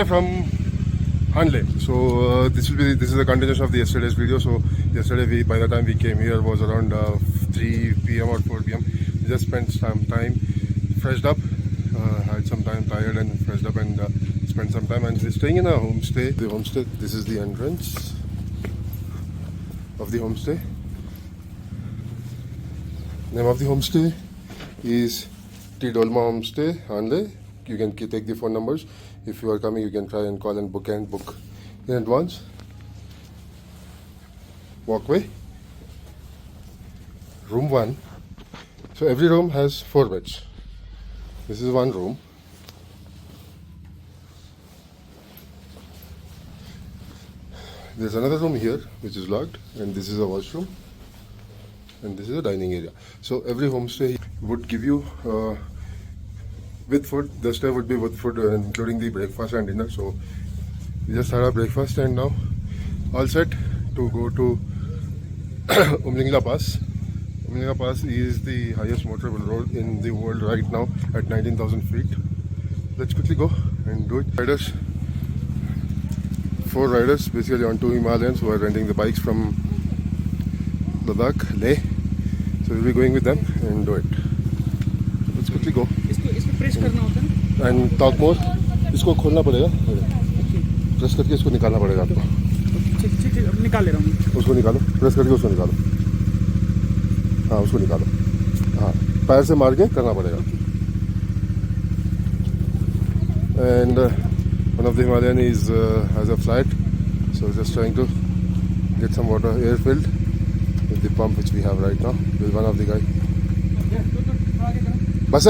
today from Hanle. So this is a continuation of the yesterday's video. So yesterday by the time we came here was around 3 p.m. or 4 p.m. We just spent some time, freshed up, had some time tired and freshed up and spent some time, and we're staying in a homestay. The homestay, this is the entrance of the homestay. Name of the homestay is Tidolma Homestay, Hanle. You can take the phone numbers. If you are coming, you can try and call and book in advance. Walkway. Room 1. So every room has 4 beds. This is one room. There's another room here which is locked, and this is a washroom, and this is a dining area. So every homestay would give you with food. The stay would be with food, including the breakfast and dinner. So we just had our breakfast and now all set to go to Umlingla Pass. Umlingla Pass is the highest motorable road in the world right now at 19,000 feet. Let's quickly go and do it. Riders, 4 riders, basically on 2 Himalayans who are renting the bikes from Ladakh, Leh. So we'll be going with them and do it. Let's quickly go. इसको press करना होता है And talk more. इसको खोलना पड़ेगा. Press करके इसको निकालना पड़ेगा आपको. ठीक अब निकाल ले रहा हूँ. उसको निकालो. प्रेस करके उसको निकालो. हाँ, उसको निकालो. हाँ, पैर से मार के करना पड़ेगा. And one of the Himalayan has a flat, so just trying to get some water air filled with the pump which we have right now with one of the guy. Bus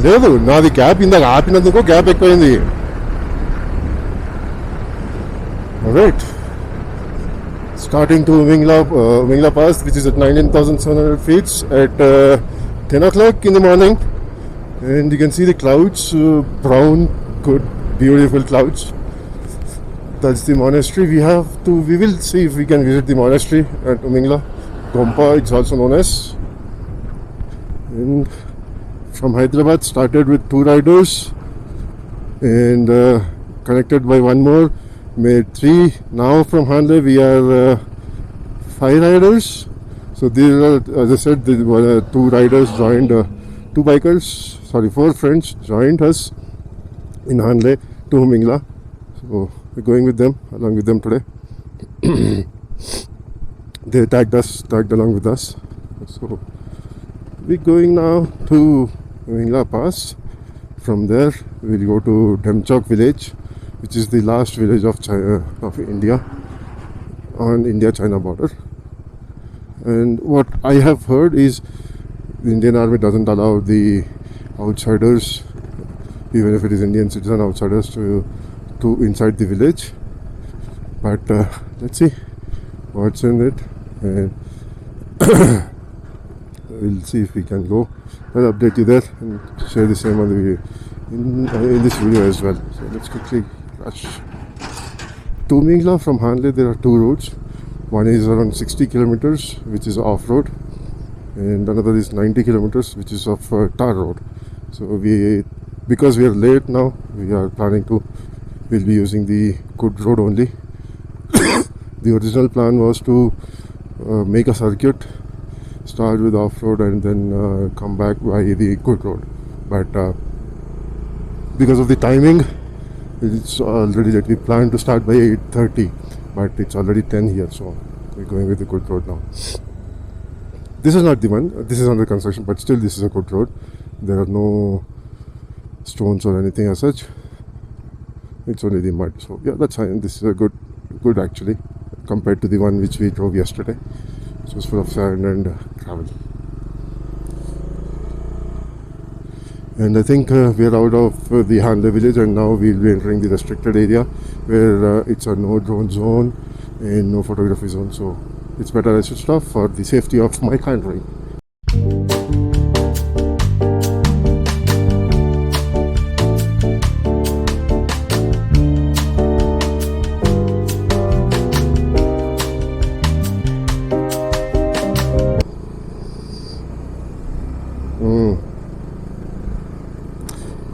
లేదు, నాది cap ఇందాక ఆపినందుకు cap ఎక్కువైంది. Right, starting to Umlingla Pass, which is at 19,700 feet at 10 o'clock in the morning, and you can see the clouds, brown, good, beautiful clouds. That's the monastery. We will see if we can visit the monastery at Umlingla. Gompa, it's also known as. And from Hyderabad, started with 2 riders and connected by one more, made 3. Now from Hanle we are 5 riders. So these are, as I said, 2 riders joined, 4 friends joined us in Hanle to Umlingla. So we're going with them, along with them today. They tagged along with us. So we're going now to Umlingla Pass. From there we'll go to Demchok village, which is the last village of India on India-China border. And what I have heard is the Indian Army doesn't allow the outsiders, even if it is Indian citizen outsiders, to inside the village. But let's see what's in it, and we'll see if we can go. I'll update you there and share the same on the video in this video as well. So let's quickly rush to Umlingla. From Hanle there are 2 roads. One is around 60 kilometers, which is off-road, and another is 90 kilometers, which is off tar road. So because we are late now, we'll be using the good road only. The original plan was to make a circuit, start with off-road and then come back by the good road. But because of the timing, it's already late. We planned to start by 8:30, but it's already 10 here, so we're going with the good road now. This is not the one. This is under construction, but still this is a good road. There are no stones or anything as such. It's only the mud. So yeah, that's fine. This is a good actually, compared to the one which we drove yesterday. It was full of sand and gravel. And I think we are out of the Hanle village, and now we'll be entering the restricted area where it's a no drone zone and no photography zone. So it's better I should stop for the safety of my country.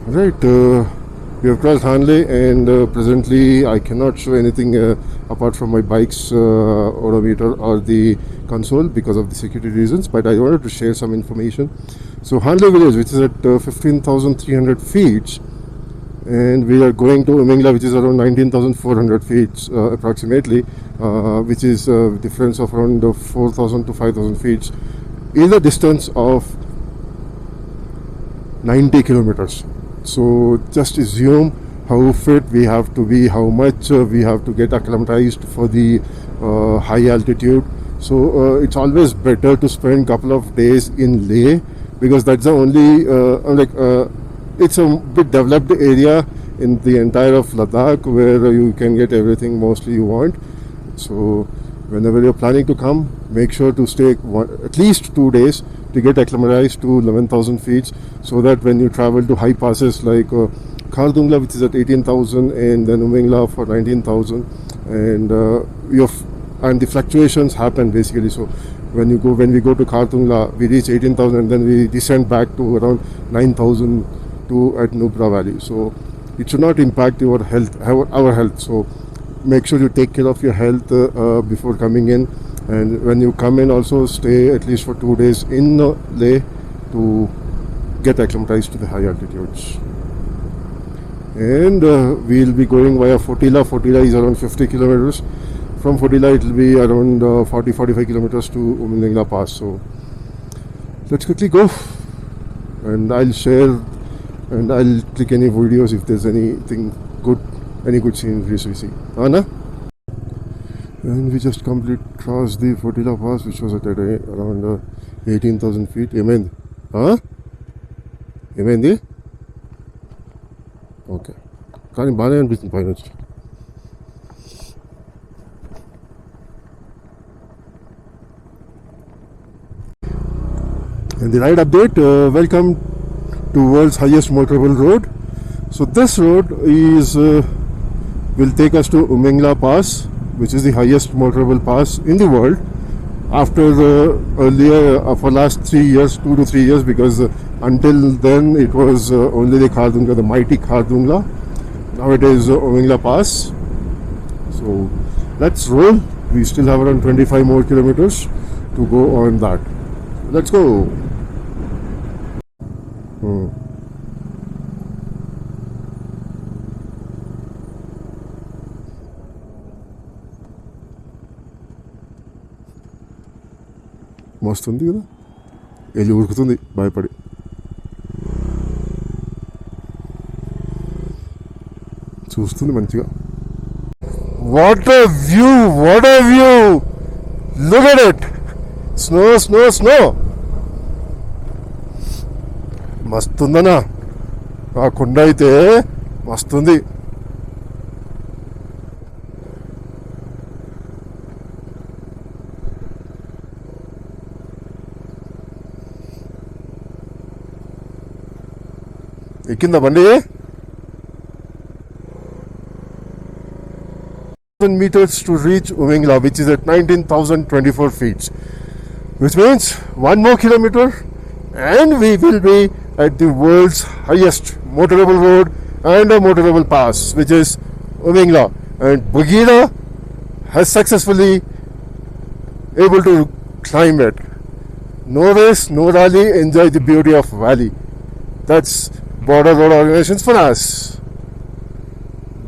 Right, we have crossed Hanle, and presently I cannot show anything apart from my bike's odometer or the console because of the security reasons, but I wanted to share some information. So Hanle village, which is at 15,300 feet, and we are going to Umengla, which is around 19,400 feet approximately, which is a difference of around 4,000 to 5,000 feet, is a distance of 90 kilometers. So just assume how fit we have to be, how much we have to get acclimatized for the high altitude. So it's always better to spend couple of days in Leh, because that's the only it's a bit developed area in the entire of Ladakh where you can get everything mostly you want. So whenever you're planning to come, make sure to stay at least 2 days to get acclimatized to 11,000 feet, so that when you travel to high passes like Khardungla, which is at 18,000, and then Umengla for 19,000, and and the fluctuations happen basically. So when we go to Khardungla, we reach 18,000 and then we descend back to around 9,000 to at Nubra Valley. So it should not impact your health, our health. So make sure you take care of your health before coming in, and when you come in also stay at least for 2 days in Leh to get acclimatized to the high altitudes. And we'll be going via Fotila. Fotila is around 50 kilometers. From Fotila it will be around 40-45 kilometers to Umengla Pass. So let's quickly go, and I'll share and I'll click any videos if there's anything good, any good sceneries we see. Anna? And we just crossed the Fotila Pass, which was at around 18,000 feet. Amen. Huh? Amen. Okay. Can you buy and business finance? And the ride update, welcome to world's highest motorable road. So this road will take us to Umengla Pass, which is the highest motorable pass in the world, after earlier for last 3 years, 2 to 3 years, because until then it was only the Khardungla, the mighty Khardungla. Now it is Umengla Pass. So let's roll. We still have around 25 more kilometers to go on that. Let's go. మస్తు ఉంది కదా, వెళ్ళి ఉరుకుతుంది భయపడి. చూస్తుంది మంచిగా. What a view, what a view, look at it. Snow snow snow, మస్తుందనా. ఆ కొండ అయితే మస్తుంది. ఎక్కిందా బండి? 7 meters to reach Umengla, which is at 19,024 feet, which means 1 more kilometer and we will be at the world's highest motorable road and a motorable pass, which is Umengla. And Bagheera has successfully able to climb it. No race, no rally, enjoy the beauty of valley. That's border road organizations for us,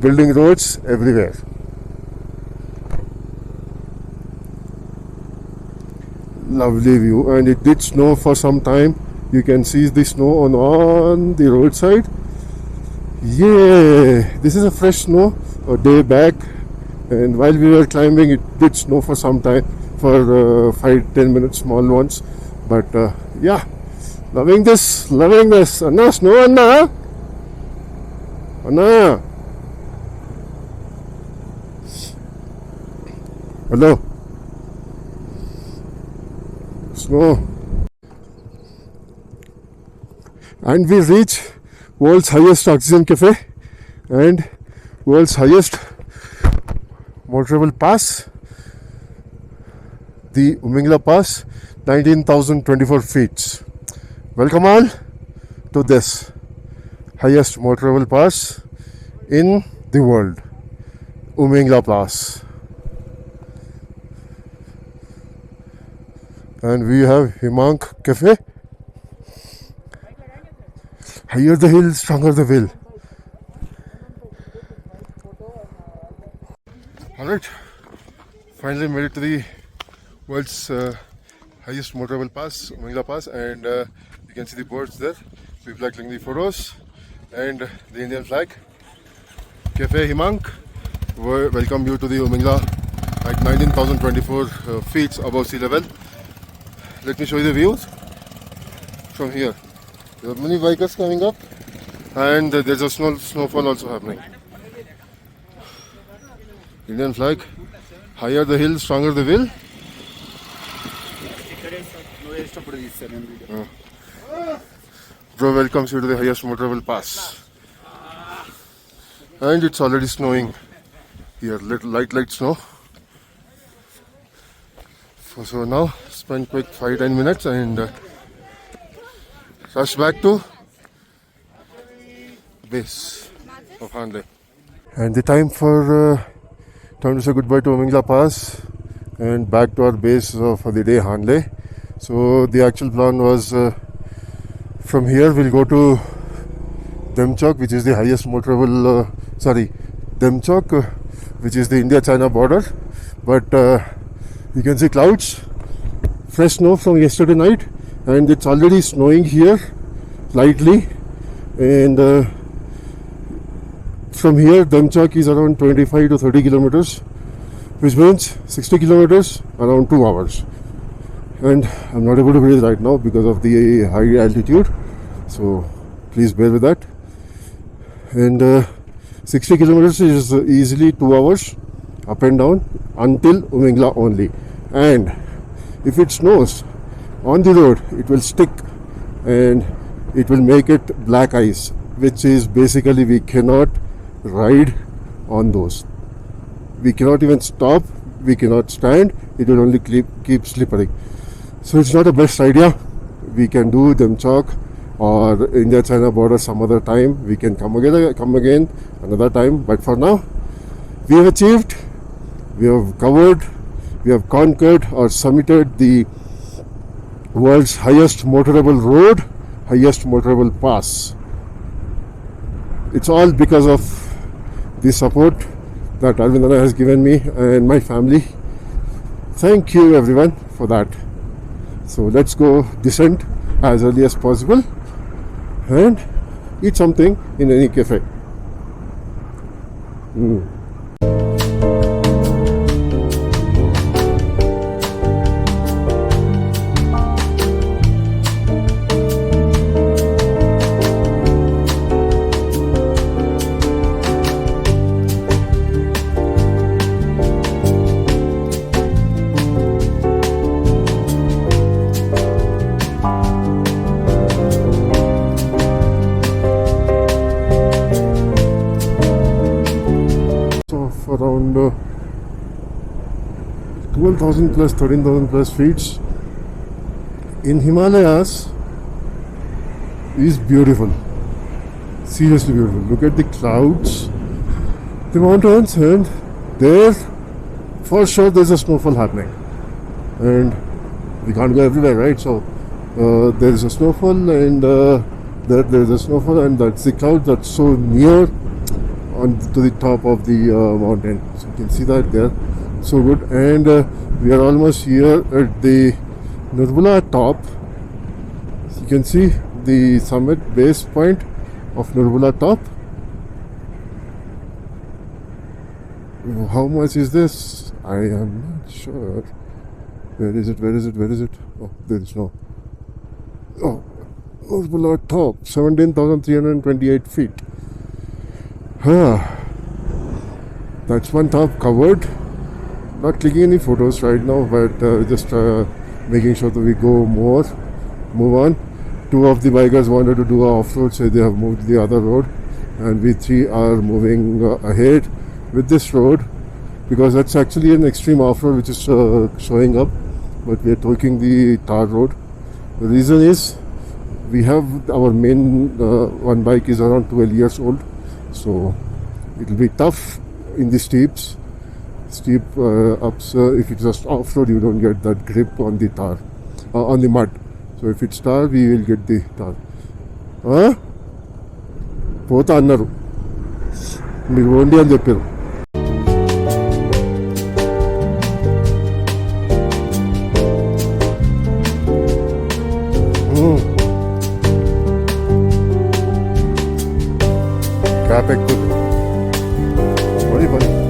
building roads everywhere. Lovely view, and it did snow for some time. You can see the snow on the roadside. Yeah, this is a fresh snow a day back, and while we were climbing it did snow for some time, for 5-10 minutes, small ones, but yeah, loving this. Anna, snow, Anna. Hello. Snow. And we reach world's highest oxygen cafe and world's highest motorable pass, the Umengla Pass, 19,024 feet. Welcome all to this. highest motorable pass in the world, Umingla Pass. And we have Himank Cafe. Higher the hill, stronger the will. Alright, finally made it to the world's highest motorable pass, Umingla Pass, and you can see the birds there. People are clicking the photos, and the Indian flag. Cafe Himank, we welcome you to the Umingla at 19,024 feet above sea level. Let me show you the views from here. There are many bikers coming up, and there's a snowfall also happening. Indian flag, higher the hill, stronger the will. Bro welcomes you to the highest motorable pass. And it's already snowing here, little light snow. So now spend quick 5-10 minutes and rush back to base of Hanle. And the time to say goodbye to Umingla Pass and back to our base for the day, Hanle. So the actual plan was from here we'll go to Demchok, which is the highest motorable, Demchok, which is the India-China border. But you can see clouds, fresh snow from yesterday night, and it's already snowing here lightly. And from here, Demchok is around 25 to 30 kilometers, which means 60 kilometers around 2 hours. And I'm not able to breathe right now because of the high altitude, so please bear with that. And 60 kilometers is easily 2 hours up and down until Umingla only. And if it snows on the road, it will stick and it will make it black ice, which is basically we cannot ride on those. We cannot even stop, we cannot stand, it will only keep slippery. So it's not the best idea. We can do Demchok or India-China border some other time. We can come again another time. But for now, we have achieved, we have covered, we have conquered or summited the world's highest motorable road, highest motorable pass. It's all because of the support that Arvindana has given me and my family. Thank you everyone for that. So let's go descend as early as possible and eat something in any cafe. Around 12,000 plus 13,000 plus feet in Himalayas is beautiful, seriously beautiful. Look at the clouds, the mountains, and there for sure there's a snowfall happening, and we can't go everywhere, right? So there is a snowfall, and there's a snowfall, and that's the cloud that's so near to the top of the mountain. So you can see that there, so good. And we are almost here at the Nurbula top. So you can see the summit base point of Nurbula top. How much is this? I am not sure. Where is it? Oh, there is no. Oh, Nurbula top, 17,328 feet. That's one top covered. Not clicking any photos right now, but just making sure that we move on. Two of the bikers wanted to do off-road, so they have moved to the other road, and we three are moving ahead with this road because that's actually an extreme off-road which is showing up, but we are taking the tar road. The reason is we have our main one bike is around 12 years old, so it will be tough in the steep ups. If it's just off-road, you don't get that grip on the tar, on the mud. So if it's tar, we will get the tar. పోతా అన్నారు, మీరు ఓండి అని చెప్పారు. Cap ఎక్కువ పని